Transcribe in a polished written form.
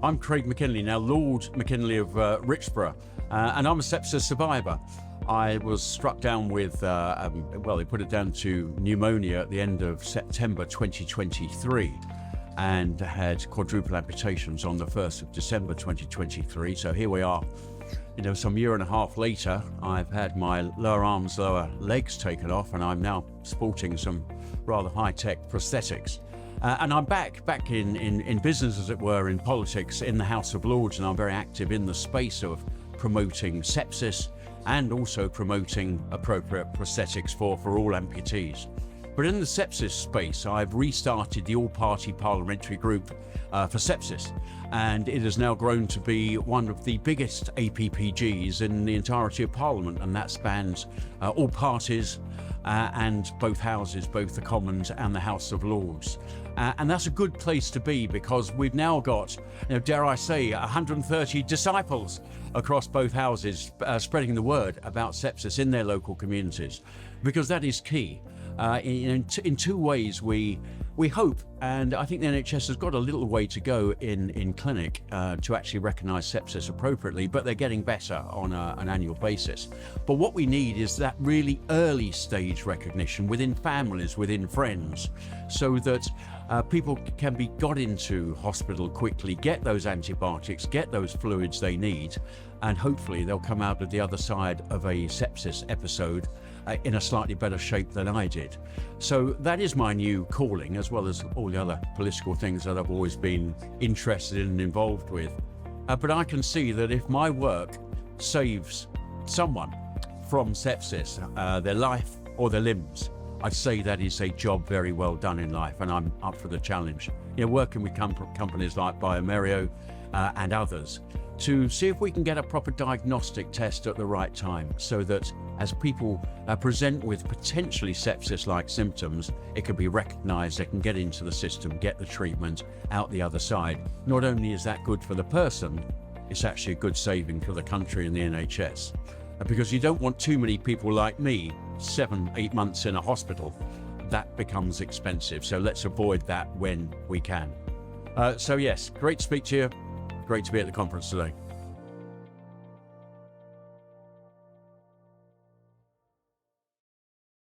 I'm Craig Mackinlay, now Lord Mackinlay of Richborough, and I'm a sepsis survivor. I was struck down with, they put it down to pneumonia at the end of September 2023 and had quadruple amputations on the 1st of December 2023. So here we are, some year and a half later. I've had my lower arms, lower legs taken off, and I'm now sporting some rather high-tech prosthetics. And I'm back in business, as it were, in politics, in the House of Lords, and I'm very active in the space of promoting sepsis and also promoting appropriate prosthetics for all amputees. But in the sepsis space, I've restarted the All-Party Parliamentary Group for sepsis, and it has now grown to be one of the biggest APPGs in the entirety of Parliament, and that spans all parties and both houses, both the Commons and the House of Lords. And that's a good place to be, because we've now got, dare I say, 130 disciples across both houses spreading the word about sepsis in their local communities, because that is key. In two ways, we hope, and I think the NHS has got a little way to go in clinic to actually recognise sepsis appropriately, but they're getting better on an annual basis. But what we need is that really early stage recognition within families, within friends, so that people can be got into hospital quickly, get those antibiotics, get those fluids they need, and hopefully they'll come out of the other side of a sepsis episode in a slightly better shape than I did. So that is my new calling, as well as all the other political things that I've always been interested in and involved with. But I can see that if my work saves someone from sepsis, their life or their limbs, I'd say that is a job very well done in life, and I'm up for the challenge. Working with companies like bioMérieux and others to see if we can get a proper diagnostic test at the right time, so that as people present with potentially sepsis-like symptoms, it can be recognised, they can get into the system, get the treatment out the other side. Not only is that good for the person, it's actually a good saving for the country and the NHS. Because you don't want too many people like me 7-8 months in a hospital. That becomes expensive, so let's avoid that when we can. So yes, great to speak to you. Great to be at the conference today.